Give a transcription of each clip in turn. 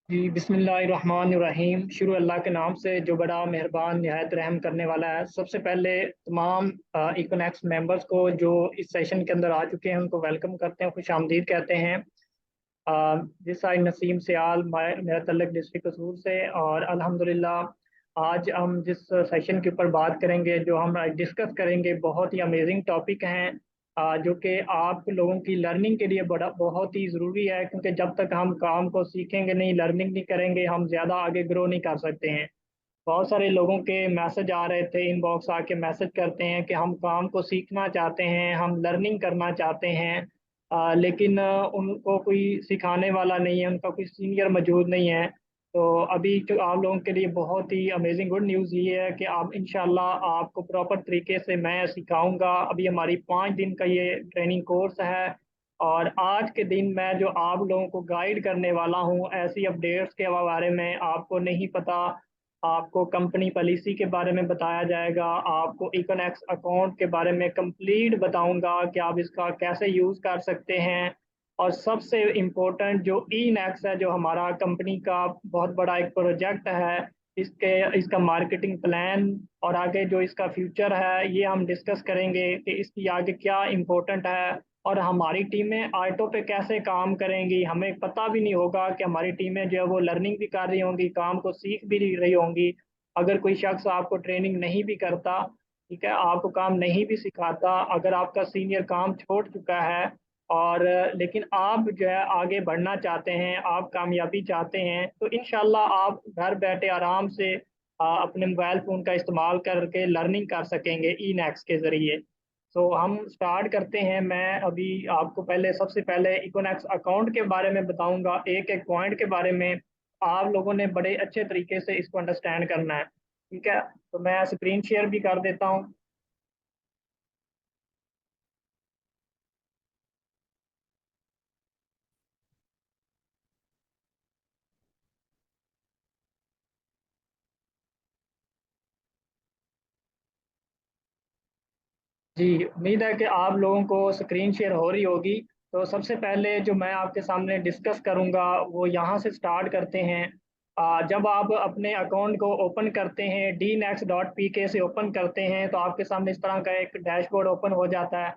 जी बिस्मिल्लाहिर्रहमानिर्रहीम। शुरू अल्लाह के नाम से जो बड़ा मेहरबान निहायत रहम करने वाला है। सबसे पहले तमाम इकोनेक्स मेंबर्स को जो इस सेशन के अंदर आ चुके हैं उनको वेलकम करते हैं, खुश आमदीद कहते हैं। दिस आई नसीम सियाल, मेरा तल्लक डिस्ट्रिक्ट कसूर से। और अल्हम्दुलिल्लाह आज हम जिस सेशन के ऊपर बात करेंगे, जो हम डिस्कस करेंगे, बहुत ही अमेजिंग टॉपिक हैं, जो कि आप लोगों की लर्निंग के लिए बड़ा बहुत ही ज़रूरी है। क्योंकि जब तक हम काम को सीखेंगे नहीं, लर्निंग नहीं करेंगे, हम ज़्यादा आगे ग्रो नहीं कर सकते हैं। बहुत सारे लोगों के मैसेज आ रहे थे, इनबॉक्स आके मैसेज करते हैं कि हम काम को सीखना चाहते हैं, हम लर्निंग करना चाहते हैं, लेकिन उनको कोई सिखाने वाला नहीं है, उनका कोई सीनियर मौजूद नहीं है। तो अभी जो आप लोगों के लिए बहुत ही अमेजिंग गुड न्यूज़ ये है कि आप इंशाल्लाह आपको प्रॉपर तरीके से मैं सिखाऊंगा। अभी हमारी 5 दिन का ये ट्रेनिंग कोर्स है। और आज के दिन मैं जो आप लोगों को गाइड करने वाला हूँ ऐसी अपडेट्स के बारे में, आपको नहीं पता, आपको कंपनी पॉलिसी के बारे में बताया जाएगा, आपको इकोनेक्स अकाउंट के बारे में कंप्लीट बताऊंगा कि आप इसका कैसे यूज़ कर सकते हैं। और सबसे इम्पोर्टेंट जो ई नेक्स है, जो हमारा कंपनी का बहुत बड़ा एक प्रोजेक्ट है, इसके इसका मार्केटिंग प्लान और आगे जो इसका फ्यूचर है, ये हम डिस्कस करेंगे कि इसकी आगे क्या इम्पोर्टेंट है। और हमारी टीमें आइटो पे कैसे काम करेंगी, हमें पता भी नहीं होगा कि हमारी टीमें जो है वो लर्निंग भी कर रही होंगी, काम को सीख भी रही होंगी। अगर कोई शख्स आपको ट्रेनिंग नहीं भी करता, ठीक है, आपको काम नहीं भी सिखाता, अगर आपका सीनियर काम छोड़ चुका है और लेकिन आप जो है आगे बढ़ना चाहते हैं, आप कामयाबी चाहते हैं, तो इंशाल्लाह आप घर बैठे आराम से अपने मोबाइल फ़ोन का इस्तेमाल करके लर्निंग कर सकेंगे ई नेक्स के ज़रिए। तो हम स्टार्ट करते हैं। मैं अभी आपको पहले सबसे पहले इकोनेक्स अकाउंट के बारे में बताऊंगा, एक एक पॉइंट के बारे में। आप लोगों ने बड़े अच्छे तरीके से इसको अंडरस्टैंड करना है, ठीक है। तो मैं स्क्रीन शेयर भी कर देता हूँ। जी, उम्मीद है कि आप लोगों को स्क्रीन शेयर हो रही होगी। तो सबसे पहले जो मैं आपके सामने डिस्कस करूंगा वो यहाँ से स्टार्ट करते हैं। जब आप अपने अकाउंट को ओपन करते हैं, dnex.pk से ओपन करते हैं, तो आपके सामने इस तरह का एक डैशबोर्ड ओपन हो जाता है।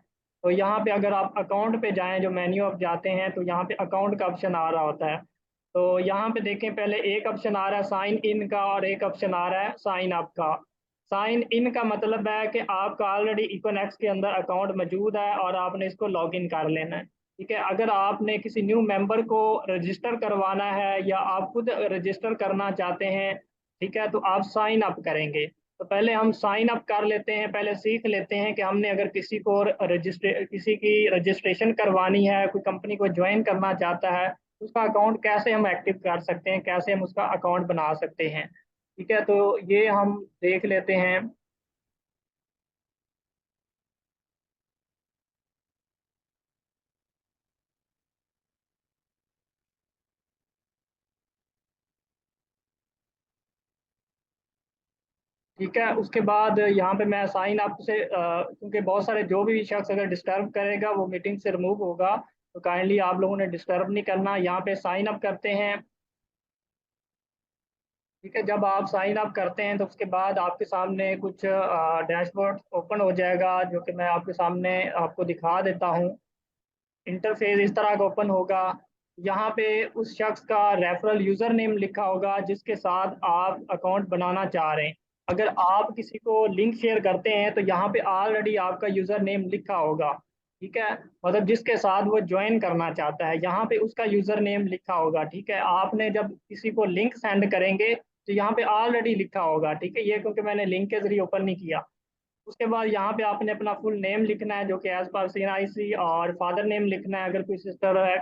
तो यहाँ पे अगर आप अकाउंट पे जाएं, जो मेन्यू आप जाते हैं, तो यहाँ पे अकाउंट का ऑप्शन आ रहा होता है। तो यहाँ पे देखें, पहले एक ऑप्शन आ रहा है साइन इन का और एक ऑप्शन आ रहा है साइन अप का। साइन इन का मतलब है कि आपका ऑलरेडी इकोनेक्स के अंदर अकाउंट मौजूद है और आपने इसको लॉग इन कर लेना है, ठीक है। अगर आपने किसी न्यू मेंबर को रजिस्टर करवाना है या आप खुद रजिस्टर करना चाहते हैं, ठीक है, तो आप साइन अप करेंगे। तो पहले हम साइन अप कर लेते हैं, पहले सीख लेते हैं कि हमने अगर किसी की रजिस्ट्रेशन करवानी है, कोई कंपनी को ज्वाइन करना चाहता है, उसका अकाउंट कैसे हम एक्टिव कर सकते हैं, कैसे हम उसका अकाउंट बना सकते हैं, ठीक है। तो ये हम देख लेते हैं। ठीक है, उसके बाद यहाँ पे मैं साइन अप से क्योंकि बहुत सारे जो भी शख्स अगर डिस्टर्ब करेगा वो मीटिंग से रिमूव होगा, तो काइंडली आप लोगों ने डिस्टर्ब नहीं करना। यहाँ पे साइन अप करते हैं, ठीक है। जब आप साइन अप करते हैं तो उसके बाद आपके सामने कुछ डैशबोर्ड ओपन हो जाएगा, जो कि मैं आपके सामने आपको दिखा देता हूँ। इंटरफेस इस तरह का ओपन होगा। यहाँ पे उस शख्स का रेफरल यूज़र नेम लिखा होगा जिसके साथ आप अकाउंट बनाना चाह रहे हैं। अगर आप किसी को लिंक शेयर करते हैं तो यहाँ पे ऑलरेडी आपका यूज़र नेम लिखा होगा, ठीक है। मतलब जिसके साथ वो ज्वाइन करना चाहता है, यहाँ पे उसका यूज़र नेम लिखा होगा, ठीक है। आपने जब किसी को लिंक सेंड करेंगे तो यहाँ पे ऑलरेडी लिखा होगा, ठीक है। ये क्योंकि मैंने लिंक के जरिए ओपन नहीं किया। उसके बाद यहाँ पे आपने अपना फुल नेम लिखना है, जो कि एज पर CNIC, और फादर नेम लिखना है। अगर कोई सिस्टर है,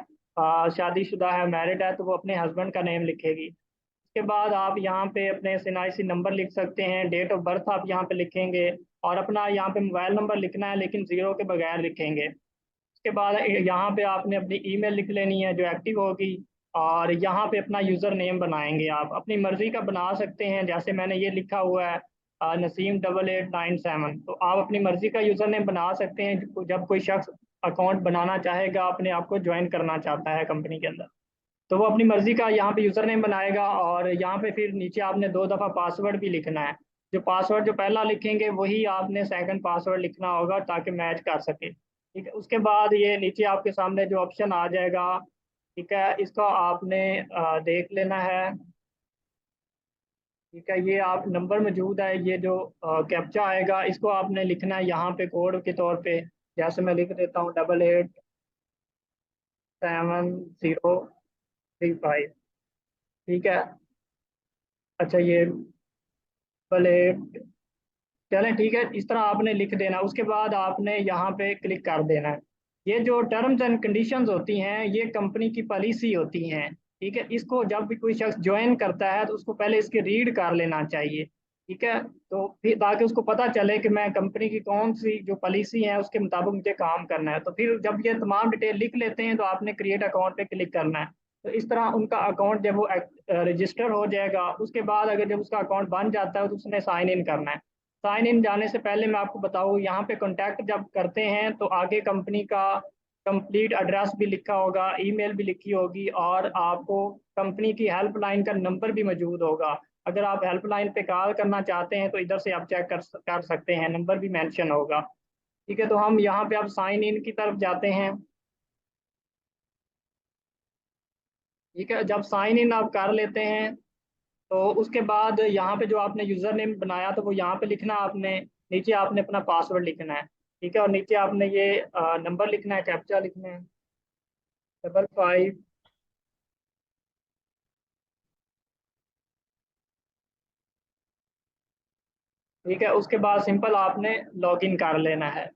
शादीशुदा है, मैरिड है, तो वो अपने हस्बैंड का नेम लिखेगी। उसके बाद आप यहाँ पे अपने CNIC नंबर लिख सकते हैं, डेट ऑफ बर्थ आप यहाँ पे लिखेंगे, और अपना यहाँ पे मोबाइल नंबर लिखना है, लेकिन ज़ीरो के बगैर लिखेंगे। उसके बाद यहाँ पे आपने अपनी ईमेल लिख लेनी है जो एक्टिव होगी। और यहाँ पे अपना यूज़र नेम बनाएंगे, आप अपनी मर्ज़ी का बना सकते हैं। जैसे मैंने ये लिखा हुआ है नसीम 8897, तो आप अपनी मर्ज़ी का यूज़र नेम बना सकते हैं जब कोई शख्स अकाउंट बनाना चाहेगा, अपने आप को ज्वाइन करना चाहता है कंपनी के अंदर। तो वो अपनी मर्जी का यहाँ पे यूज़र नेम बनाएगा, और यहाँ पे फिर नीचे आपने 2 दफ़ा पासवर्ड भी लिखना है। जो पासवर्ड जो पहला लिखेंगे वही आपने सेकंड पासवर्ड लिखना होगा ताकि मैच कर सके। ठीक है, उसके बाद ये नीचे आपके सामने जो ऑप्शन आ जाएगा, ठीक है, इसको आपने देख लेना है। ठीक है, ये आप नंबर मौजूद है, ये जो कैप्चा आएगा इसको आपने लिखना है यहाँ पे कोड के तौर पे। जैसे मैं लिख देता हूँ 887035। ठीक है, अच्छा ये 88, चलें ठीक है, इस तरह आपने लिख देना। उसके बाद आपने यहाँ पे क्लिक कर देना है। ये जो टर्म्स एंड कंडीशंस होती हैं ये कंपनी की पॉलिसी होती हैं। ठीक है, इसको जब भी कोई शख्स ज्वाइन करता है तो उसको पहले इसके रीड कर लेना चाहिए। ठीक है, तो फिर ताकि उसको पता चले कि मैं कंपनी की कौन सी जो पॉलिसी है उसके मुताबिक मुझे काम करना है। तो फिर जब ये तमाम डिटेल लिख लेते हैं तो आपने क्रिएट अकाउंट पे क्लिक करना है। तो इस तरह उनका अकाउंट जब वो रजिस्टर हो जाएगा, उसके बाद अगर जब उसका अकाउंट बन जाता है तो उसने साइन इन करना है। साइन इन जाने से पहले मैं आपको बताऊँ, यहाँ पे कॉन्टैक्ट जब करते हैं तो आगे कंपनी का कंप्लीट एड्रेस भी लिखा होगा, ईमेल भी लिखी होगी, और आपको कंपनी की हेल्पलाइन का नंबर भी मौजूद होगा। अगर आप हेल्पलाइन पे कॉल करना चाहते हैं तो इधर से आप चेक कर सकते हैं, नंबर भी मेंशन होगा। ठीक है, तो हम यहाँ पे अब साइन इन की तरफ जाते हैं। ठीक है, जब साइन इन आप कर लेते हैं तो उसके बाद यहाँ पे जो आपने यूज़र नेम बनाया तो वो यहाँ पे लिखना है आपने। नीचे आपने अपना पासवर्ड लिखना है। ठीक है, और नीचे आपने ये नंबर लिखना है, कैप्चा लिखना है 55। ठीक है, उसके बाद सिंपल आपने लॉगिन कर लेना है।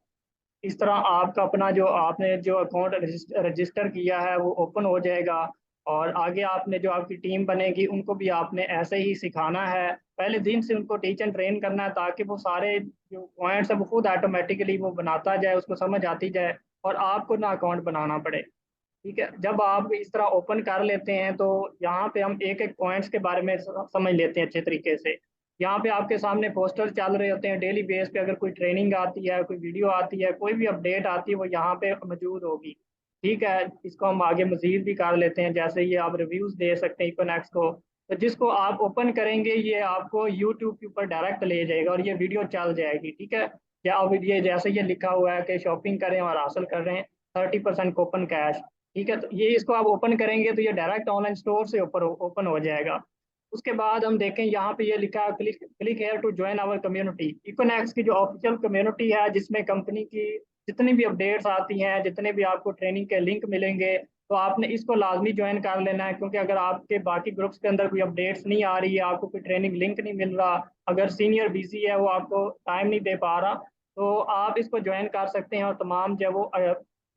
इस तरह आपका अपना जो आपने जो अकाउंट रजिस्टर किया है वो ओपन हो जाएगा। और आगे आपने जो आपकी टीम बनेगी उनको भी आपने ऐसे ही सिखाना है। पहले दिन से उनको टीच एंड ट्रेन करना है ताकि वो सारे जो पॉइंट्स है वो खुद ऑटोमेटिकली वो बनाता जाए, उसको समझ आती जाए, और आपको ना अकाउंट बनाना पड़े। ठीक है, जब आप इस तरह ओपन कर लेते हैं तो यहाँ पे हम एक एक पॉइंट्स के बारे में समझ लेते हैं अच्छे तरीके से। यहाँ पे आपके सामने पोस्टर चल रहे होते हैं डेली बेस पे। अगर कोई ट्रेनिंग आती है, कोई वीडियो आती है, कोई भी अपडेट आती है वो यहाँ पे मौजूद होगी। ठीक है, इसको हम आगे मजीद भी कर लेते हैं। जैसे ये आप रिव्यूज दे सकते हैं इकोनॉक्स को, तो जिसको आप ओपन करेंगे ये आपको यूट्यूब के ऊपर डायरेक्ट ले जाएगा और ये वीडियो चल जाएगी। ठीक है, या अब ये जैसे ये लिखा हुआ है कि शॉपिंग करें और हासिल कर रहे हैं 30% कूपन कैश। ठीक है, तो ये इसको आप ओपन करेंगे तो ये डायरेक्ट ऑनलाइन स्टोर से ऊपर ओपन हो जाएगा। उसके बाद हम देखें यहाँ पे ये लिखा है click click here to join our community. इकोनॉक्स की जो ऑफिशियल कम्युनिटी है जिसमें कंपनी की जितनी भी अपडेट्स आती हैं, जितने भी आपको ट्रेनिंग के लिंक मिलेंगे, तो आपने इसको लाजमी ज्वाइन कर लेना है। क्योंकि अगर आपके बाकी ग्रुप्स के अंदर कोई अपडेट्स नहीं आ रही है, आपको कोई ट्रेनिंग लिंक नहीं मिल रहा, अगर सीनियर बिजी है वो आपको टाइम नहीं दे पा रहा, तो आप इसको ज्वाइन कर सकते हैं और तमाम जो वो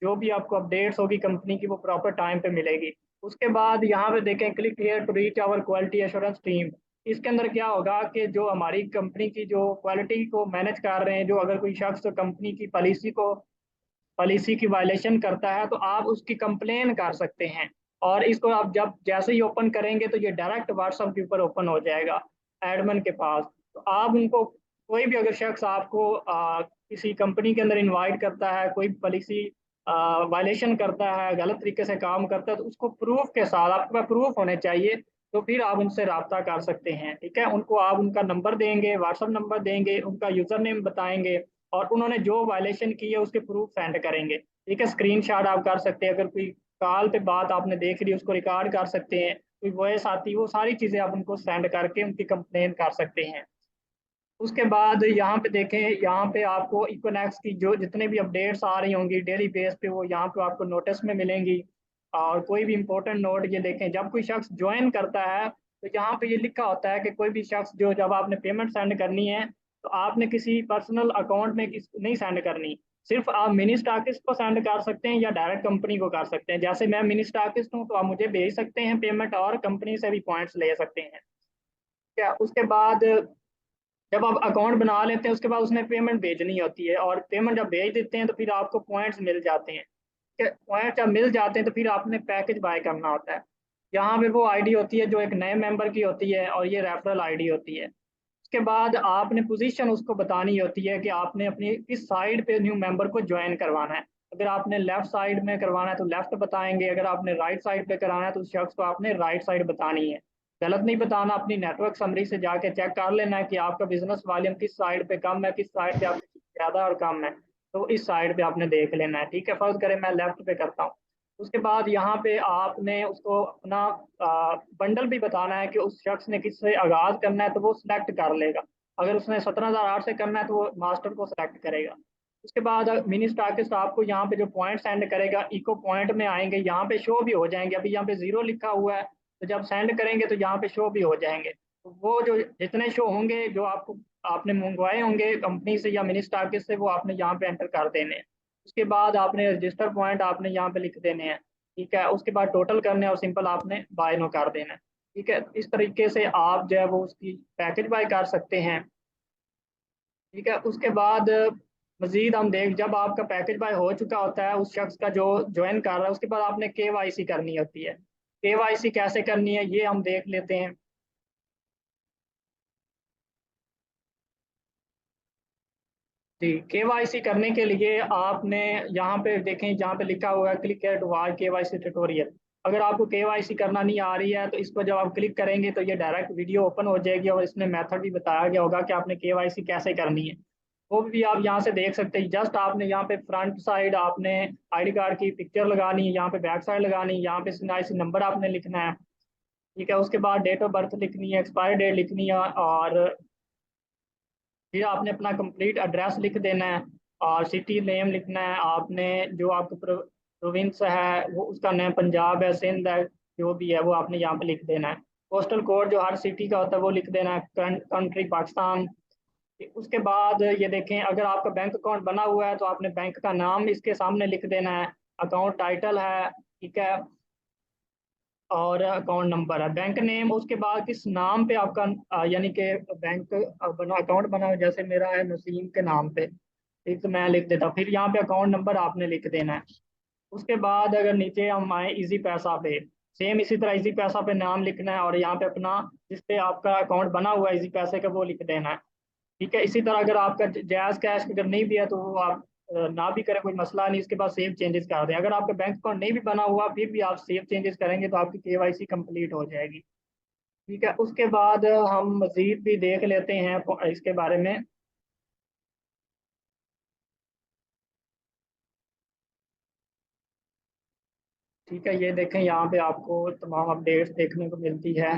जो भी आपको अपडेट्स होगी कंपनी की वो प्रॉपर टाइम पे मिलेगी। उसके बाद यहाँ पे देखें click here to reach our quality assurance team. इसके अंदर क्या होगा कि जो हमारी कंपनी की जो क्वालिटी को मैनेज कर रहे हैं, जो अगर कोई शख्स कंपनी की पॉलिसी की वायलेशन करता है तो आप उसकी कंप्लेन कर सकते हैं। और इसको आप जब जैसे ही ओपन करेंगे तो ये डायरेक्ट व्हाट्सएप के ऊपर ओपन हो जाएगा एडमिन के पास। तो आप उनको कोई भी अगर शख्स आपको किसी कंपनी के अंदर इनवाइट करता है, कोई पॉलिसी वायलेशन करता है, गलत तरीके से काम करता है, तो उसको प्रूफ के साथ आपके पास प्रूफ होने चाहिए। तो फिर आप उनसे रब्ता कर सकते हैं। ठीक है, उनको आप उनका नंबर देंगे, व्हाट्सएप नंबर देंगे, उनका यूजर नेम बताएंगे, और उन्होंने जो वायलेशन की है उसके प्रूफ सेंड करेंगे। ठीक है, स्क्रीनशॉट आप कर सकते हैं, अगर कोई कॉल पे बात आपने देख ली उसको रिकॉर्ड कर सकते हैं, कोई वॉइस आती है वो सारी चीज़ें आप उनको सेंड करके उनकी कंप्लेन कर सकते हैं। उसके बाद यहाँ पे देखें, यहाँ पे आपको इकोनॉक्स की जो जितने भी अपडेट्स आ रही होंगी डेली बेस पे वो यहाँ पे आपको नोटिस में मिलेंगी। और कोई भी इंपॉर्टेंट नोट ये देखें, जब कोई शख्स ज्वाइन करता है तो यहाँ पे ये लिखा होता है कि कोई भी शख्स जो जब आपने पेमेंट सेंड करनी है तो आपने किसी पर्सनल अकाउंट में नहीं सेंड करनी। सिर्फ आप मिनी स्टॉकिस्ट को सेंड कर सकते हैं या डायरेक्ट कंपनी को कर सकते हैं। जैसे मैं मिनी स्टॉकिस्ट हूँ तो आप मुझे भेज सकते हैं पेमेंट, और कंपनी से भी पॉइंट्स ले सकते हैं। क्या उसके बाद जब आप अकाउंट बना लेते हैं उसके बाद उसने पेमेंट भेजनी होती है, और पेमेंट जब भेज देते हैं तो फिर आपको पॉइंट्स मिल जाते हैं। पॉइंट्स जब मिल जाते हैं तो फिर आपने पैकेज बाय करना होता है। यहाँ पे वो आईडी होती है जो एक नए मेंबर की होती है, और ये रेफरल आईडी होती है। उसके बाद आपने पोजीशन उसको बतानी होती है कि आपने अपनी किस साइड पे न्यू मेंबर को ज्वाइन करवाना है। अगर आपने लेफ्ट साइड में करवाना है तो लेफ्ट बताएंगे, अगर आपने राइट साइड पे कराना है तो उस शख्स को आपने राइट साइड बतानी है। गलत नहीं बताना, अपनी नेटवर्क समरी से जाके चेक कर लेना है कि आपका बिजनेस वॉल्यूम किस साइड पे कम है, किस साइड पे आपकी ज़्यादा और कम है, तो इस साइड पे आपने देख लेना है। ठीक है, फर्ज करें मैं लेफ्ट पे करता हूँ। उसके बाद यहाँ पे आपने उसको अपना बंडल भी बताना है कि उस शख्स ने किससे आगाज़ करना है तो वो सिलेक्ट कर लेगा। अगर उसने 17,008 से करना है तो वो मास्टर को सिलेक्ट करेगा। उसके बाद मिनी स्टाकिस्ट आपको यहाँ पे जो पॉइंट सेंड करेगा इको पॉइंट में आएंगे, यहाँ पे शो भी हो जाएंगे। अभी यहाँ पे 0 लिखा हुआ है, तो जब सेंड करेंगे तो यहाँ पे शो भी हो जाएंगे। तो वो जो जितने शो होंगे जो आपको आपने मंगवाए होंगे कंपनी से या मिनी स्टाकिस्ट से, वो आपने यहाँ पे एंटर कर देने हैं। उसके बाद आपने रजिस्टर पॉइंट आपने यहाँ पे लिख देने हैं। ठीक है, उसके बाद टोटल करने हैं और सिंपल आपने बाय नो कर देना है। ठीक है, इस तरीके से आप जो है वो उसकी पैकेज बाय कर सकते हैं। ठीक है, उसके बाद मजीद हम देख, जब आपका पैकेज बाय हो चुका होता है उस शख्स का जो ज्वाइन कर रहा है, उसके बाद आपने केवाईसी करनी होती है। केवाईसी कैसे करनी है ये हम देख लेते हैं। जी, केवाईसी करने के लिए आपने यहाँ पे देखें, जहाँ पे लिखा हुआ है क्लिक है टू वॉच केवाईसी ट्यूटोरियल। अगर आपको केवाईसी करना नहीं आ रही है तो इस पर जब आप क्लिक करेंगे तो ये डायरेक्ट वीडियो ओपन हो जाएगी और इसमें मेथड भी बताया गया होगा कि आपने केवाईसी कैसे करनी है। वो भी आप यहाँ से देख सकते हैं। जस्ट आपने यहाँ पे फ्रंट साइड आपने आईडी कार्ड की पिक्चर लगानी है, यहाँ पे बैक साइड लगानी है, यहाँ पे सिनाइसी नंबर आपने लिखना है। ठीक है, उसके बाद डेट ऑफ बर्थ लिखनी है, एक्सपायर डेट लिखनी है, और फिर आपने अपना कंप्लीट एड्रेस लिख देना है और सिटी नेम लिखना है आपने। जो आपको प्रोविंस है वो उसका नेम पंजाब है, सिंध है, जो भी है वो आपने यहाँ पे लिख देना है। पोस्टल कोड जो हर सिटी का होता है वो लिख देना है, कंट्री पाकिस्तान। उसके बाद ये देखें, अगर आपका बैंक अकाउंट बना हुआ है तो आपने बैंक का नाम इसके सामने लिख देना है। अकाउंट टाइटल है, ठीक है, और अकाउंट नंबर है। बैंक नेम, उसके बाद किस नाम पे आपका यानी कि बैंक बना, अकाउंट बना है, जैसे मेरा है नसीम के नाम पे, ठीक, तो मैं लिख देता हूँ। फिर यहाँ पे अकाउंट नंबर आपने लिख देना है। उसके बाद अगर नीचे हम आए इजी पैसा पे, सेम इसी तरह इजी पैसा पे नाम लिखना है और यहाँ पे अपना जिस पे आपका अकाउंट बना हुआ है इजी पैसे का वो लिख देना है। ठीक है, इसी तरह अगर आपका जायज़ कैश अगर नहीं भी है तो वो आप ना भी करें, कोई मसला नहीं। इसके बाद सेव चेंजेस कर दें। अगर आपका बैंक अकाउंट नहीं भी बना हुआ फिर भी आप सेव चेंजेस करेंगे तो आपकी केवाईसी कंप्लीट हो जाएगी। ठीक है, उसके बाद हम मजीद भी देख लेते हैं इसके बारे में। ठीक है, ये देखें, यहाँ पे आपको तमाम अपडेट्स देखने को मिलती है।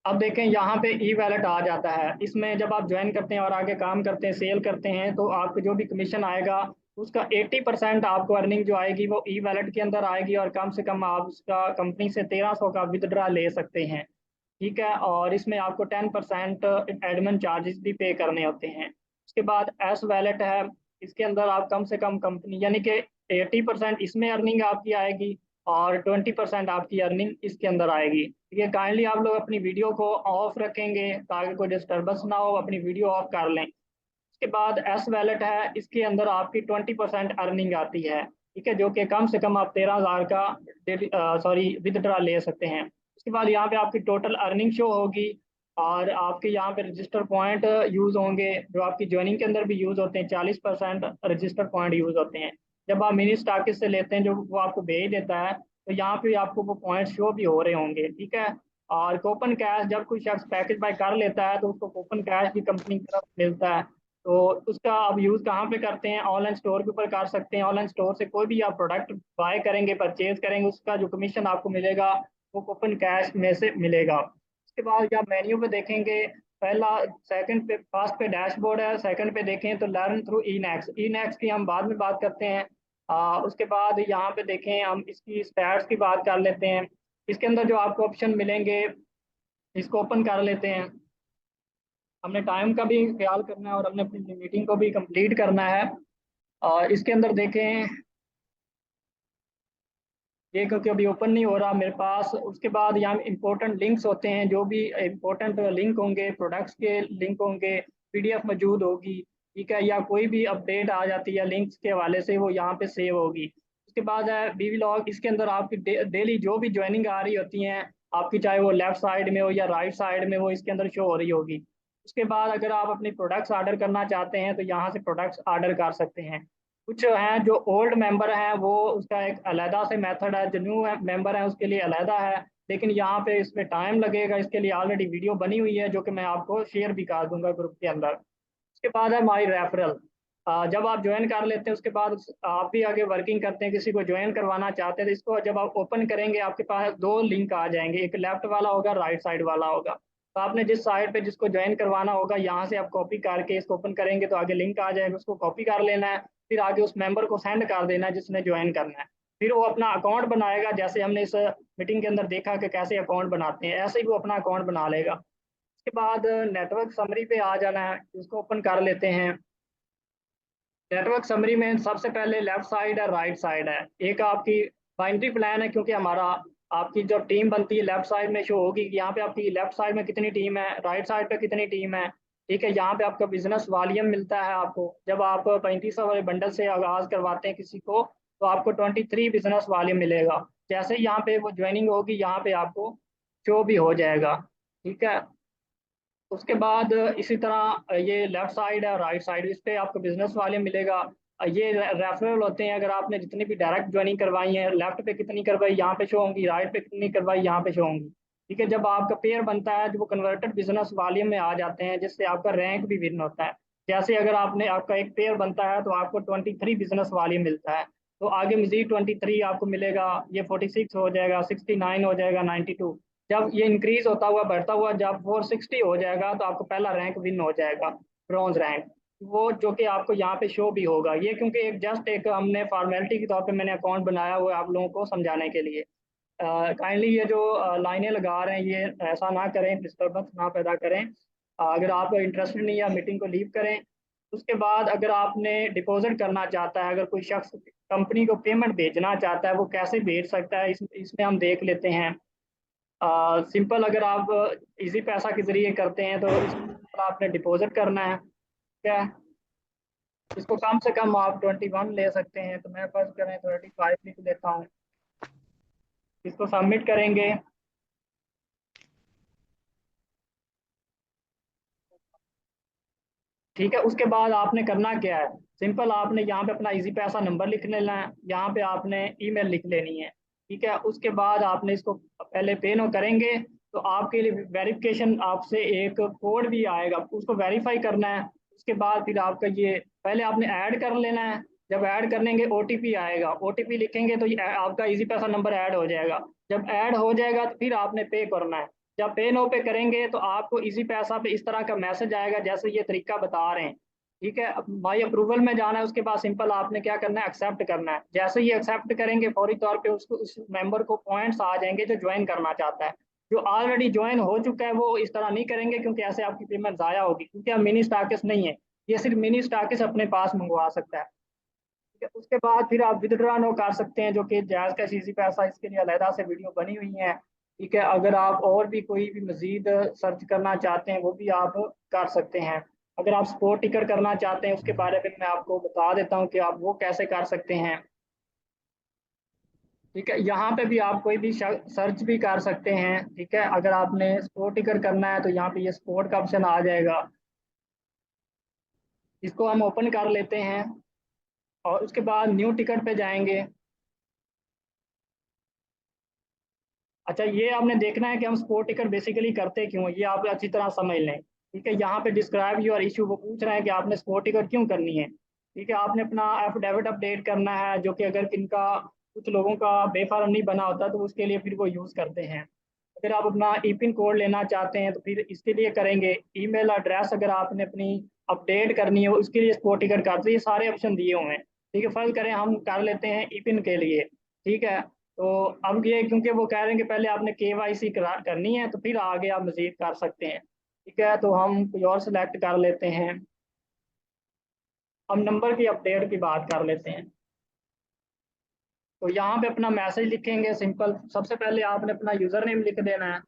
अब देखें यहाँ पे ई वैलेट आ जाता है। इसमें जब आप ज्वाइन करते हैं और आगे काम करते हैं, सेल करते हैं, तो आपको जो भी कमीशन आएगा उसका 80% आपको अर्निंग जो आएगी वो ई वैलेट के अंदर आएगी, और कम से कम आप उसका कंपनी से 1300 का विदड्रा ले सकते हैं। ठीक है, और इसमें आपको 10% एडमिन चार्जेस भी पे करने होते हैं। उसके बाद एस वैलेट है, इसके अंदर आप कम से कम कंपनी यानी कि 80% इसमें अर्निंग आपकी आएगी और 20% आपकी अर्निंग इसके अंदर आएगी। ठीक है, काइंडली आप लोग अपनी वीडियो को ऑफ रखेंगे ताकि कोई डिस्टर्बेंस ना हो, अपनी वीडियो ऑफ कर लें। उसके बाद एस वैलेट है, इसके अंदर आपकी 20% अर्निंग आती है। ठीक है, जो कि कम से कम आप 13,000 का सॉरी विदड्रा ले सकते हैं। उसके बाद यहाँ पे आपकी टोटल अर्निंग शो होगी और आपके यहाँ पे रजिस्टर पॉइंट यूज़ होंगे जो आपकी ज्वाइनिंग के अंदर भी यूज़ होते हैं। 40% रजिस्टर पॉइंट यूज़ होते हैं। जब आप मिनी स्टाकिस से लेते हैं जो वो आपको भेज देता है, तो यहाँ पे आपको वो पॉइंट शो भी हो रहे होंगे। ठीक है, और कूपन कैश, जब कोई शख्स पैकेज बाय कर लेता है तो उसको कूपन कैश भी कंपनी की तरफ मिलता है। तो उसका आप यूज़ कहाँ पे करते हैं? ऑनलाइन स्टोर के ऊपर कर सकते हैं। ऑनलाइन स्टोर से कोई भी आप प्रोडक्ट बाय करेंगे, परचेज करेंगे, उसका जो कमीशन आपको मिलेगा वो कूपन कैश में से मिलेगा। उसके बाद आप मेन्यू पे देखेंगे, पहला सेकंड पे फर्स्ट पे डैशबोर्ड है, सेकंड पे देखें तो लर्न थ्रू ई नेक्स। ई नेक्स की हम बाद में बात करते हैं। उसके बाद यहाँ पे देखें, हम इसकी स्टैट्स की बात कर लेते हैं। इसके अंदर जो आपको ऑप्शन मिलेंगे इसको ओपन कर लेते हैं। हमने टाइम का भी ख्याल करना है और हमने अपनी मीटिंग को भी कंप्लीट करना है। और इसके अंदर देखें, ये क्योंकि अभी ओपन नहीं हो रहा मेरे पास। उसके बाद यहाँ इंपॉर्टेंट लिंक्स होते हैं, जो भी इंपॉर्टेंट लिंक होंगे, प्रोडक्ट्स के लिंक होंगे, पीडीएफ मौजूद होगी। ठीक है, या कोई भी अपडेट आ जाती है लिंक्स के हवाले से वो यहाँ पे सेव होगी। उसके बाद है बीवी लॉग, इसके अंदर आपकी डेली जो भी ज्वाइनिंग आ रही होती हैं आपकी, चाहे वो लेफ्ट साइड में हो या राइट साइड में, वो इसके अंदर शो हो रही होगी। उसके बाद अगर आप अपनी प्रोडक्ट्स ऑर्डर करना चाहते हैं तो यहाँ से प्रोडक्ट्स ऑर्डर कर सकते हैं। कुछ हैं जो ओल्ड मेंबर हैं, वो उसका एक अलहदा से मेथड है, जो न्यू मेंबर है उसके लिए अलहदा है। लेकिन यहाँ पे इसमें टाइम लगेगा, इसके लिए ऑलरेडी वीडियो बनी हुई है जो कि मैं आपको शेयर भी कर दूंगा ग्रुप के अंदर। उसके बाद है माई रेफरल। जब आप ज्वाइन कर लेते हैं उसके बाद आप भी आगे वर्किंग करते हैं, किसी को ज्वाइन करवाना चाहते हैं तो इसको जब आप ओपन करेंगे आपके पास दो लिंक आ जाएंगे, एक लेफ्ट वाला होगा, राइट साइड वाला होगा। तो आपने जिस साइड पे जिसको ज्वाइन करवाना होगा यहाँ से आप कॉपी करके इसको ओपन करेंगे तो आगे लिंक आ जाएगा, उसको कॉपी कर लेना है। फिर आगे उस मेंबर को सेंड कर देना है जिसने ज्वाइन करना है। फिर वो अपना अकाउंट बनाएगा, जैसे हमने इस मीटिंग के अंदर देखा कि कैसे अकाउंट बनाते हैं, ऐसे ही वो अपना अकाउंट बना लेगा। उसके बाद नेटवर्क समरी पे आ जाना है, इसको ओपन कर लेते हैं। नेटवर्क समरी में सबसे पहले लेफ्ट साइड है, राइट साइड है, एक आपकी बाइनरी प्लान है, क्योंकि हमारा आपकी जो टीम बनती है लेफ्ट साइड में शो होगी कि यहाँ पे आपकी लेफ्ट साइड में कितनी टीम है, राइट साइड पे कितनी टीम है। ठीक है, यहाँ पे आपका बिजनेस वॉल्यूम मिलता है आपको, जब आप 3500 वाले बंडल से आगाज करवाते हैं किसी को तो आपको 23 बिजनेस वॉल्यूम मिलेगा। जैसे ही यहाँ पे वो ज्वाइनिंग होगी यहाँ पे आपको शो भी हो जाएगा। ठीक है, उसके बाद इसी तरह ये लेफ्ट साइड है, राइट साइड, इस पे आपको बिजनेस वाले मिलेगा। ये रेफरल होते हैं, अगर आपने जितनी भी डायरेक्ट ज्वाइनिंग करवाई है, लेफ्ट पे कितनी करवाई यहाँ पे शो होंगी, राइट पे कितनी करवाई यहाँ पे शो होंगी। ठीक है, जब आपका पेयर बनता है तो वो कन्वर्टेड बिजनेस वॉल्यूम में आ जाते हैं, जिससे आपका रैंक भी विन होता है। जैसे अगर आपने आपका एक पेयर बनता है तो आपको 23 बिजनेस वॉल्यूम मिलता है, तो आगे मजीद 23 आपको मिलेगा, ये 46 हो जाएगा, 69 हो जाएगा, 92। जब ये इंक्रीज होता हुआ बढ़ता हुआ जब 460 हो जाएगा तो आपको पहला रैंक विन हो जाएगा, ब्रॉन्ज रैंक, वो जो कि आपको यहाँ पे शो भी होगा। ये क्योंकि एक जस्ट एक हमने फॉर्मेलिटी के तौर पे मैंने अकाउंट बनाया हुआ है आप लोगों को समझाने के लिए। काइंडली ये जो लाइनें लगा रहे हैं ये ऐसा ना करें, डिस्टर्बेंस ना पैदा करें। अगर आप इंटरेस्टेड नहीं है मीटिंग को लीव करें। उसके बाद अगर आपने डिपॉजिट करना चाहता है, अगर कोई शख्स कंपनी को पेमेंट भेजना चाहता है वो कैसे भेज सकता है, इसमें हम देख लेते हैं। सिंपल, अगर आप इजी पैसा के जरिए करते हैं तो इसमें आपने डिपॉजिट करना है। क्या है, इसको कम से कम आप 21 ले सकते हैं, तो मैं फर्ज करें 35 लिख लेता हूँ। इसको सबमिट करेंगे। ठीक है, उसके बाद आपने करना क्या है, सिंपल आपने यहाँ पे अपना इजी पैसा नंबर लिख लेना है, यहाँ पे आपने ईमेल लिख लेनी है। ठीक है, उसके बाद आपने इसको पहले पे नो करेंगे तो आपके लिए वेरिफिकेशन आपसे एक कोड भी आएगा, उसको वेरीफाई करना है। उसके बाद फिर आपका ये पहले आपने ऐड कर लेना है। जब ऐड करेंगे ओटीपी आएगा, ओटीपी लिखेंगे तो ये आपका इजी पैसा नंबर ऐड हो जाएगा। जब ऐड हो जाएगा तो फिर आपने पे करना है। जब पे नो पे करेंगे तो आपको इजी पैसा पे इस तरह का मैसेज आएगा जैसे ये तरीका बता रहे हैं। ठीक है, अब माई अप्रूवल में जाना है, उसके बाद सिंपल आपने क्या करना है, एक्सेप्ट करना है। जैसे ही एक्सेप्ट करेंगे फौरी तौर पे उसको उस मेंबर को पॉइंट्स आ जाएंगे जो ज्वाइन करना चाहता है। जो ऑलरेडी ज्वाइन हो चुका है वो इस तरह नहीं करेंगे, क्योंकि ऐसे आपकी पेमेंट ज़ाया होगी, क्योंकि अब मिनी स्टॉकिस्ट नहीं है, ये सिर्फ मिनी स्टॉकिस्ट अपने पास मंगवा सकता है। ठीक है, उसके बाद फिर आप विदड्रॉ नो कर सकते हैं, जो कि जायज़ का इजी पैसा, इसके लिए अलहदा से वीडियो बनी हुई है। ठीक है, अगर आप और भी कोई भी मजीद सर्च करना चाहते हैं वो भी आप कर सकते हैं। अगर आप स्पोर्ट टिकट करना चाहते हैं उसके बारे में मैं आपको बता देता हूँ कि आप वो कैसे कर सकते हैं। ठीक है, यहाँ पे भी आप कोई भी सर्च भी कर सकते हैं। ठीक है, अगर आपने स्पोर्ट टिकट करना है तो यहाँ पे ये स्पोर्ट का ऑप्शन आ जाएगा, इसको हम ओपन कर लेते हैं और उसके बाद न्यू टिकट पे जाएंगे। अच्छा, ये आपने देखना है कि हम स्पोर्ट टिकट बेसिकली करते क्यों हैं, ये आप अच्छी तरह समझ लें। ठीक है, यहाँ पे डिस्क्राइब योर इशू, वो पूछ रहे हैं कि आपने स्पोर्ट टिकट क्यों करनी है। ठीक है, आपने अपना एफिडेविट अपडेट करना है, जो कि अगर किनका कुछ लोगों का बेफार्म नहीं बना होता तो उसके लिए फिर वो यूज़ करते हैं। अगर आप अपना ई पिन कोड लेना चाहते हैं तो फिर इसके लिए करेंगे। ईमेल एड्रेस अगर आपने अपनी अपडेट करनी है उसके लिए स्पोर्ट टिकट करते, ये सारे ऑप्शन दिए हुए हैं। ठीक है, फर्ज करें हम कर लेते हैं ई पिन के लिए। ठीक है, तो अब ये क्योंकि वो कह रहे हैं कि पहले आपने केवाईसी करनी है तो फिर आगे आप मजीद कर सकते हैं। ठीक है, तो हम कोई और सिलेक्ट कर लेते हैं। हम नंबर की अपडेट की बात कर लेते हैं। तो यहाँ पे अपना मैसेज लिखेंगे सिंपल, सबसे पहले आपने अपना यूज़र नेम लिख देना है।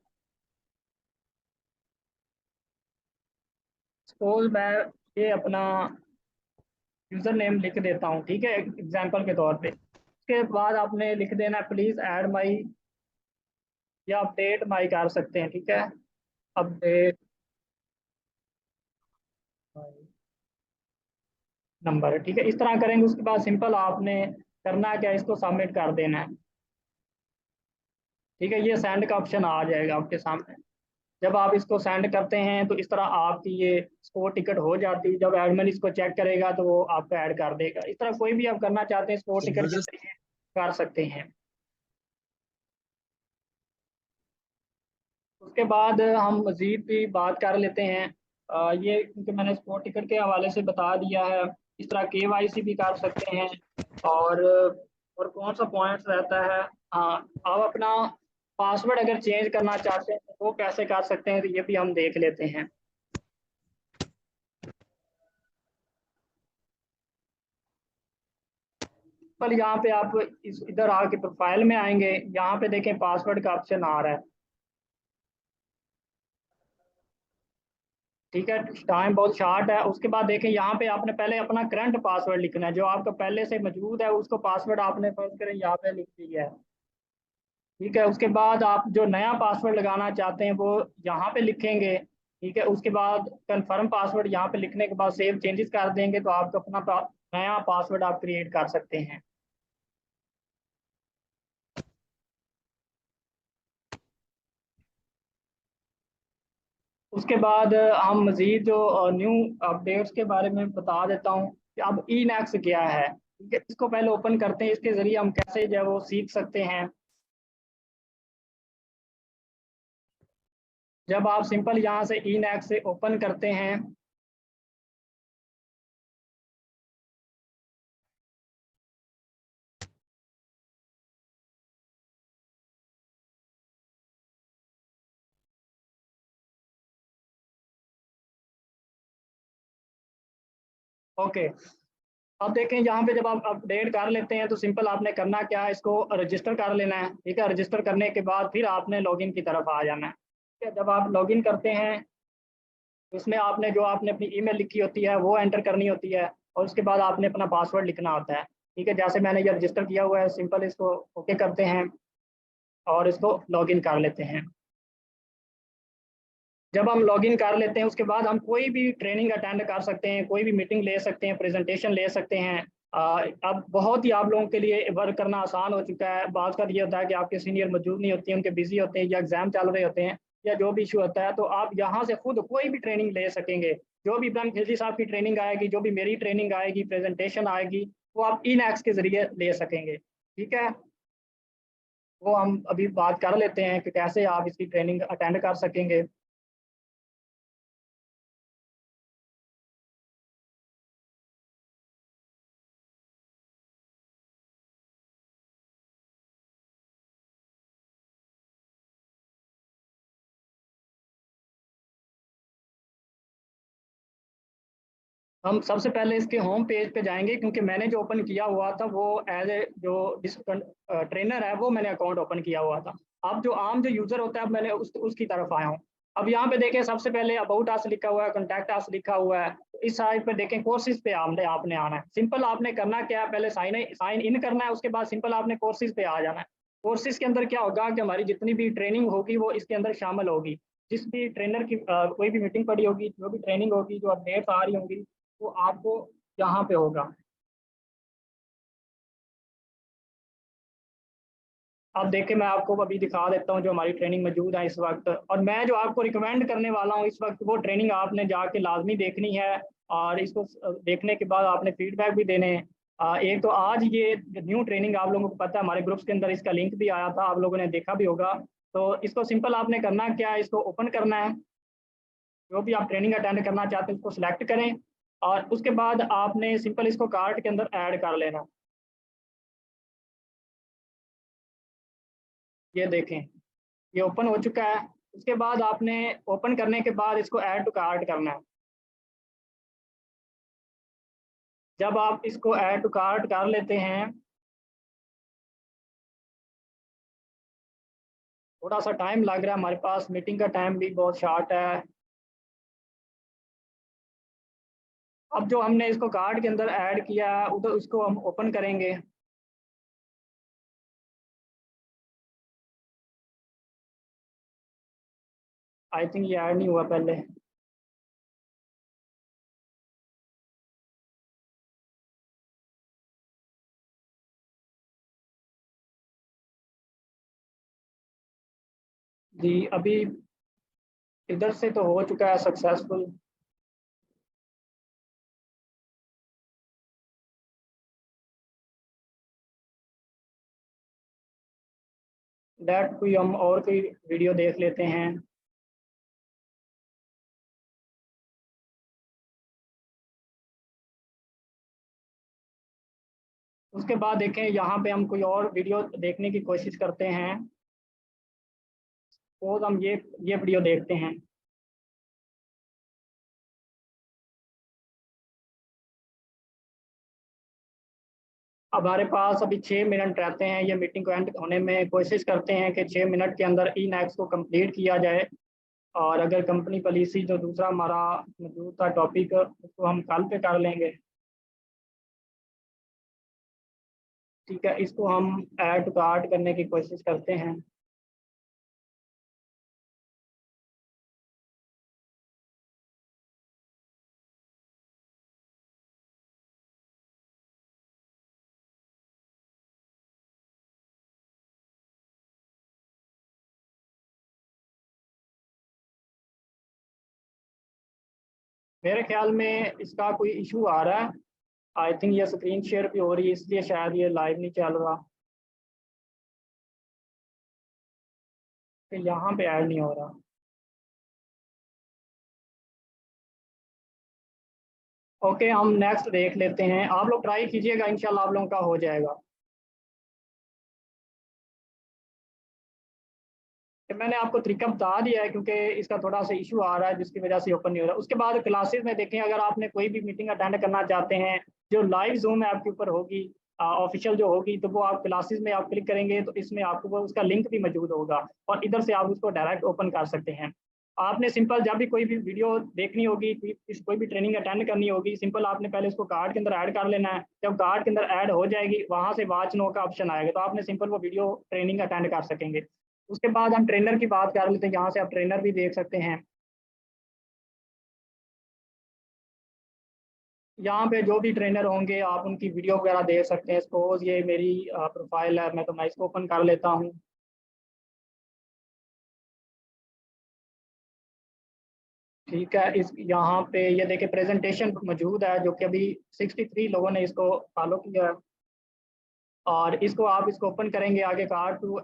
सपोज मैं ये अपना यूज़र नेम लिख देता हूँ, ठीक है, एग्जांपल के तौर पे। उसके बाद आपने लिख देना है प्लीज़ ऐड माई, या अपडेट माई कर सकते हैं। ठीक है, अपडेट नंबर है। ठीक है, इस तरह करेंगे। उसके बाद सिंपल आपने करना है क्या, इसको सबमिट कर देना है। ठीक है, ये सेंड का ऑप्शन आ जाएगा आपके सामने। जब आप इसको सेंड करते हैं तो इस तरह आपकी ये स्पोर्ट टिकट हो जाती है। जब एडमिन इसको चेक करेगा तो वो आपको ऐड कर देगा। इस तरह कोई भी आप करना चाहते हैं स्पोर्ट टिकट के जरिए कर सकते हैं। उसके बाद हम मज़ीद भी बात कर लेते हैं। ये क्योंकि मैंने स्पोर्ट टिकट के हवाले से बता दिया है। इस तरह केवाईसी भी कर सकते हैं। और और कौन सा पॉइंट्स रहता है। हाँ, आप अपना पासवर्ड अगर चेंज करना चाहते हैं तो वो कैसे कर सकते हैं, तो ये भी हम देख लेते हैं। पर यहाँ पे आप इस इधर आके प्रोफाइल में आएंगे, यहाँ पे देखें पासवर्ड का ऑप्शन आ रहा है। ठीक है, टाइम बहुत शार्ट है। उसके बाद देखें यहाँ पे आपने पहले अपना करंट पासवर्ड लिखना है, जो आपका पहले से मौजूद है उसको पासवर्ड आपने फर्ज करें यहाँ पे लिख दिया है। ठीक है, उसके बाद आप जो नया पासवर्ड लगाना चाहते हैं वो यहाँ पे लिखेंगे। ठीक है, उसके बाद कंफर्म पासवर्ड यहाँ पे लिखने के बाद सेव चेंजेस कर देंगे तो आपका अपना नया पासवर्ड आप क्रिएट कर सकते हैं। उसके बाद हम मज़ीद जो न्यू अपडेट्स के बारे में बता देता हूँ कि अब ई नेक्स क्या है। ठीक है, इसको पहले ओपन करते हैं, इसके ज़रिए हम कैसे जो है वो सीख सकते हैं। जब आप सिंपल यहाँ से ई नेक्स से ओपन करते हैं, ओके। अब देखें यहाँ पे जब आप अपडेट कर लेते हैं तो सिंपल आपने करना क्या है, इसको रजिस्टर कर लेना है। ठीक है, रजिस्टर करने के बाद फिर आपने लॉगिन की तरफ आ जाना है। ठीक है, जब आप लॉगिन करते हैं तो इसमें आपने जो आपने अपनी ईमेल लिखी होती है वो एंटर करनी होती है, और उसके बाद आपने अपना पासवर्ड लिखना होता है। ठीक है, जैसे मैंने ये रजिस्टर किया हुआ है, सिंपल इसको ओके करते हैं और इसको लॉगिन कर लेते हैं। जब हम लॉगिन कर लेते हैं उसके बाद हम कोई भी ट्रेनिंग अटेंड कर सकते हैं, कोई भी मीटिंग ले सकते हैं, प्रेजेंटेशन ले सकते हैं। अब बहुत ही आप लोगों के लिए वर्क करना आसान हो चुका है। बात का ये होता है कि आपके सीनियर मौजूद नहीं होते हैं, उनके बिजी होते हैं या एग्जाम चल रहे होते हैं या जो भी इशू होता है, तो आप यहाँ से खुद कोई भी ट्रेनिंग ले सकेंगे। जो भी इब्राहिम खिलजी साहब की ट्रेनिंग आएगी, जो भी मेरी ट्रेनिंग आएगी, प्रेजेंटेशन आएगी, वो आप इन एक्स के जरिए ले सकेंगे। ठीक है, वो हम अभी बात कर लेते हैं कि कैसे आप इसकी ट्रेनिंग अटेंड कर सकेंगे। हम सबसे पहले इसके होम पेज पे जाएंगे, क्योंकि मैंने जो ओपन किया हुआ था वो एज ए जो ट्रेनर है वो मैंने अकाउंट ओपन किया हुआ था। अब जो आम जो यूजर होता है, अब मैंने उसकी तरफ आया हूँ। अब यहाँ पे देखें सबसे पहले अबाउट अस लिखा हुआ है, कॉन्टैक्ट अस लिखा हुआ है। तो इस साइड पे देखें कोर्सेज पे आपने आपने आना है। सिंपल आपने करना क्या है, पहले साइन इन करना है, उसके बाद सिंपल आपने कोर्सेज पे आ जाना है। कोर्सेज के अंदर क्या होगा कि हमारी जितनी भी ट्रेनिंग होगी वो इसके अंदर शामिल होगी। जिस भी ट्रेनर की कोई भी मीटिंग पड़ी होगी, जो भी ट्रेनिंग होगी, जो अपडेट्स आ रही होंगी, वो आपको यहाँ पे होगा। आप देखें, मैं आपको अभी दिखा देता हूँ जो हमारी ट्रेनिंग मौजूद है इस वक्त। और मैं जो आपको रिकमेंड करने वाला हूँ इस वक्त, वो ट्रेनिंग आपने जाके लाजमी देखनी है। और इसको देखने के बाद आपने फीडबैक भी देने हैं। एक तो आज ये न्यू ट्रेनिंग आप लोगों को पता है, हमारे ग्रुप्स के अंदर इसका लिंक भी आया था, आप लोगों ने देखा भी होगा। तो इसको सिंपल आपने करना क्या है, इसको ओपन करना है। जो भी आप ट्रेनिंग अटेंड करना चाहते हैं उसको सिलेक्ट करें, और उसके बाद आपने सिंपल इसको कार्ट के अंदर ऐड कर लेना। ये देखें, ये ओपन हो चुका है। उसके बाद आपने ओपन करने के बाद इसको ऐड टू कार्ट करना है। जब आप इसको ऐड टू कार्ट कर लेते हैं, थोड़ा सा टाइम लग रहा है, हमारे पास मीटिंग का टाइम भी बहुत शॉर्ट है। अब जो हमने इसको कार्ट के अंदर ऐड किया है उधर उसको हम ओपन करेंगे। आई थिंक ये ऐड नहीं हुआ पहले। जी अभी इधर से तो हो चुका है सक्सेसफुल। डेट कोई हम और कोई वीडियो देख लेते हैं। उसके बाद देखें यहाँ पे हम कोई और वीडियो देखने की कोशिश करते हैं। सपोज हम ये वीडियो देखते हैं। हमारे पास अभी 6 मिनट रहते हैं ये मीटिंग को एंड होने में। कोशिश करते हैं कि 6 मिनट के अंदर ई नेक्स को कंप्लीट किया जाए। और अगर कंपनी पॉलिसी जो दूसरा हमारा मौजूद था टॉपिक उसको हम कल पे कर लेंगे। ठीक है, इसको हम ऐड टू कार्ट करने की कोशिश करते हैं। मेरे ख्याल में इसका कोई इशू आ रहा है। आई थिंक ये स्क्रीन शेयर भी हो रही है इसलिए शायद ये लाइव नहीं चल रहा। फिर यहाँ पे ऐड नहीं हो रहा। ओके, हम नेक्स्ट देख लेते हैं। आप लोग ट्राई कीजिएगा, इंशाल्लाह आप लोगों का हो जाएगा। तो मैंने आपको तरीका बता दिया है क्योंकि इसका थोड़ा सा इशू आ रहा है जिसकी वजह से ओपन नहीं हो रहा। उसके बाद क्लासेस में देखें, अगर आपने कोई भी मीटिंग अटेंड करना चाहते हैं जो लाइव जूम ऐप के ऊपर होगी, ऑफिशियल जो होगी, तो वो आप क्लासेस में आप क्लिक करेंगे तो इसमें आपको वो उसका लिंक भी मौजूद होगा और इधर से आप उसको डायरेक्ट ओपन कर सकते हैं। आपने सिंपल जब भी कोई भी वीडियो देखनी होगी, कोई भी ट्रेनिंग अटेंड करनी होगी, सिंपल आपने पहले उसको कार्ड के अंदर ऐड कर लेना है। जब कार्ड के अंदर ऐड हो जाएगी वहां से वॉच नो का ऑप्शन आएगा तो आपने सिंपल वो वीडियो ट्रेनिंग अटेंड कर सकेंगे। उसके बाद हम ट्रेनर की बात कर लेते हैं। यहाँ से आप ट्रेनर भी देख सकते हैं। यहाँ पे जो भी ट्रेनर होंगे आप उनकी वीडियो वगैरह देख सकते हैं। सपोज ये मेरी प्रोफाइल है, मैं इसको ओपन कर लेता हूँ। ठीक है, इस यहाँ पे ये देखिए प्रेजेंटेशन मौजूद है जो कि अभी 63 लोगों ने इसको फॉलो किया है। और इसको आप इसको ओपन करेंगे, आगे कार्ड टू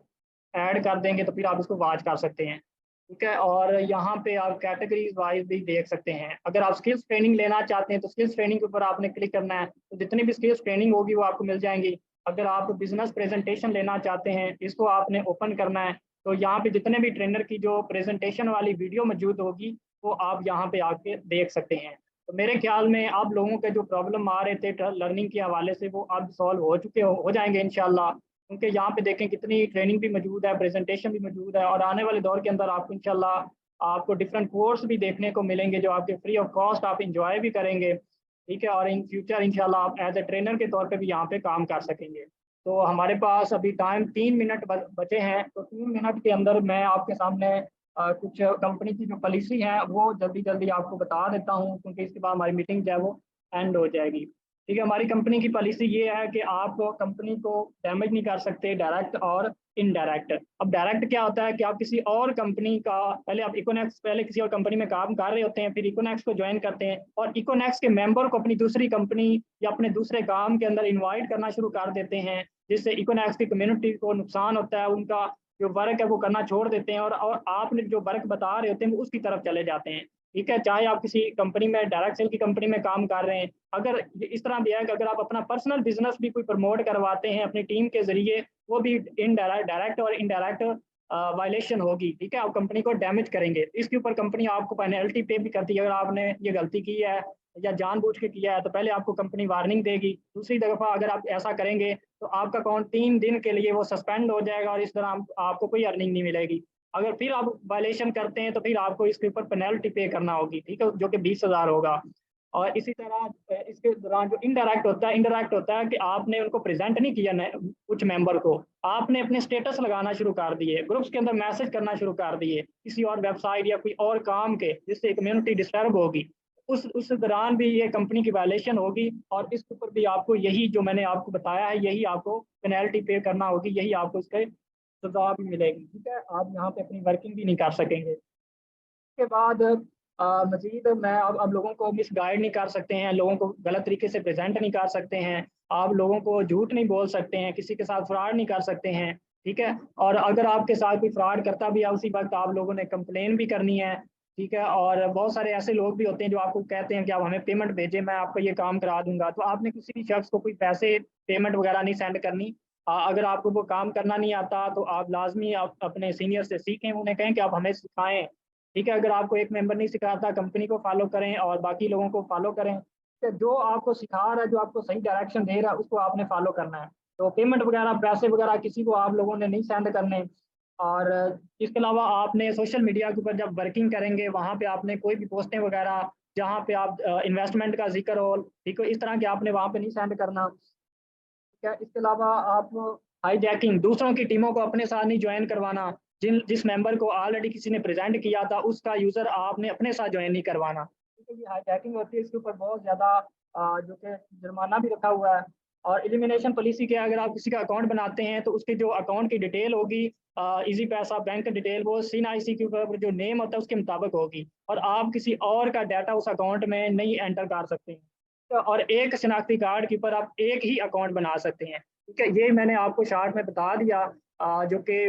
ऐड कर देंगे तो फिर आप इसको वॉच कर सकते हैं। ठीक है, और यहाँ पे आप कैटेगरीज वाइज भी देख सकते हैं। अगर आप स्किल्स ट्रेनिंग लेना चाहते हैं तो स्किल्स ट्रेनिंग के ऊपर आपने क्लिक करना है तो जितनी भी स्किल्स ट्रेनिंग होगी वो आपको मिल जाएंगी। अगर आप बिजनेस प्रेजेंटेशन लेना चाहते हैं इसको आपने ओपन करना है तो यहाँ पे जितने भी ट्रेनर की जो प्रेजेंटेशन वाली वीडियो मौजूद होगी वो आप यहाँ पे आके देख सकते हैं। तो मेरे ख्याल में आप लोगों के जो प्रॉब्लम आ रहे थे लर्निंग के हवाले से वो अब सॉल्व हो चुके हो जाएंगे इंशाल्लाह। क्योंकि यहाँ पे देखें कितनी ट्रेनिंग भी मौजूद है, प्रेजेंटेशन भी मौजूद है और आने वाले दौर के अंदर आपको इंशाल्लाह आपको डिफरेंट कोर्स भी देखने को मिलेंगे जो आपके फ्री ऑफ कॉस्ट आप इंजॉय भी करेंगे। ठीक है, और इन फ्यूचर इंशाल्लाह आप एज ए ट्रेनर के तौर पे भी यहाँ पे काम कर सकेंगे। तो हमारे पास अभी टाइम 3 मिनट बचे हैं तो 3 मिनट के अंदर मैं आपके सामने कुछ कंपनी की जो पॉलिसी है वो जल्दी जल्दी आपको बता देता हूँ क्योंकि इसके बाद हमारी मीटिंग जो है वो एंड हो जाएगी। ठीक है, हमारी कंपनी की पॉलिसी ये है कि आप कंपनी को डैमेज नहीं कर सकते, डायरेक्ट और इनडायरेक्ट। अब डायरेक्ट क्या होता है कि आप किसी और कंपनी का पहले आप इकोनेक्स पहले किसी और कंपनी में काम कर रहे होते हैं, फिर इकोनेक्स को ज्वाइन करते हैं और इकोनेक्स के मेंबर को अपनी दूसरी कंपनी या अपने दूसरे काम के अंदर इन्वाइट करना शुरू कर देते हैं, जिससे इकोनेक्स की कम्युनिटी को नुकसान होता है। उनका जो वर्क है वो करना छोड़ देते हैं और आपने जो वर्क बता रहे होते हैं वो उसकी तरफ चले जाते हैं। ठीक है, चाहे आप किसी कंपनी में डायरेक्ट सेल की कंपनी में काम कर रहे हैं, अगर इस तरह भी है कि अगर आप अपना पर्सनल बिजनेस भी कोई प्रमोट करवाते हैं अपनी टीम के जरिए, वो भी इनडायरेक्ट डायरेक्ट और इनडायरेक्ट वायलेशन होगी। ठीक है, आप कंपनी को डैमेज करेंगे, इसके ऊपर कंपनी आपको पेनल्टी पे भी करती है। अगर आपने ये गलती की है या जानबूझ के किया है तो पहले आपको कंपनी वार्निंग देगी। दूसरी दफा अगर आप ऐसा करेंगे तो आपका अकाउंट 3 दिन के लिए वो सस्पेंड हो जाएगा और इस तरह आपको कोई अर्निंग नहीं मिलेगी। अगर फिर आप वायलेशन करते हैं तो फिर आपको इसके ऊपर पेनल्टी पे करना होगी। ठीक है, जो कि 20,000 होगा। और इसी तरह इसके दौरान जो इनडायरेक्ट होता है कि आपने उनको प्रेजेंट नहीं किया कुछ मेंबर को, आपने अपने स्टेटस लगाना शुरू कर दिए, ग्रुप्स के अंदर मैसेज करना शुरू कर दिए किसी और वेबसाइट या कोई और काम के, जिससे कम्युनिटी डिस्टर्ब होगी। उस दौरान भी ये कंपनी की वायलेशन होगी और इसके ऊपर भी आपको यही जो मैंने आपको बताया है यही आपको पेनल्टी पे करना होगी, यही आपको इसके सजा भी मिलेगी। ठीक है, आप यहाँ पे अपनी वर्किंग भी नहीं कर सकेंगे। के बाद मजीद मैं अब लोगों को मिसगाइड नहीं कर सकते हैं, लोगों को गलत तरीके से प्रेजेंट नहीं कर सकते हैं, आप लोगों को झूठ नहीं बोल सकते हैं, किसी के साथ फ्रॉड नहीं कर सकते हैं। ठीक है, और अगर आपके साथ कोई फ्रॉड करता भी है उसी वक्त आप लोगों ने कंप्लेन भी करनी है। ठीक है, और बहुत सारे ऐसे लोग भी होते हैं जो आपको कहते हैं कि आप हमें पेमेंट भेजें, मैं आपको ये काम करा दूंगा, तो आपने किसी भी शख्स को कोई पैसे पेमेंट वगैरह नहीं सेंड करनी। अगर आपको वो काम करना नहीं आता तो आप लाजमी आप अपने सीनियर से सीखें, उन्हें कहें कि आप हमें सिखाएं। ठीक है, अगर आपको एक मेंबर नहीं सिखाता कंपनी को फॉलो करें और बाकी लोगों को फॉलो करें कि जो आपको सिखा रहा है, जो आपको सही डायरेक्शन दे रहा है उसको आपने फॉलो करना है। तो पेमेंट वगैरह पैसे वगैरह किसी को आप लोगों ने नहीं सेंड करने। और इसके अलावा आपने सोशल मीडिया के ऊपर जब वर्किंग करेंगे वहाँ पे आपने कोई भी पोस्टें वगैरह जहाँ पे आप इन्वेस्टमेंट का जिक्र हो, ठीक है, इस तरह के आपने वहाँ पे नहीं सेंड करना। ठीक है, इसके अलावा आप हाईजैकिंग, दूसरों की टीमों को अपने साथ नहीं ज्वाइन करवाना, जिस मेंबर को ऑलरेडी किसी ने प्रेजेंट किया था उसका यूजर आपने अपने साथ ज्वाइन नहीं करवाना। ठीक है, ये हाईजैकिंग होती है, इसके ऊपर बहुत ज़्यादा जो कि जुर्माना भी रखा हुआ है। और एलिमिनेशन पॉलिसी के अगर आप किसी का अकाउंट बनाते हैं तो उसके जो अकाउंट की डिटेल होगी, इजी पैसा बैंक डिटेल, वो सिन आईसी के ऊपर जो नेम होता है उसके मुताबिक होगी, और आप किसी और का डाटा उस अकाउंट में नहीं एंटर कर सकते हैं। और एक शनाख्ती कार्ड के ऊपर आप एक ही अकाउंट बना सकते हैं। ठीक है, ये मैंने आपको शार्ट में बता दिया, जो कि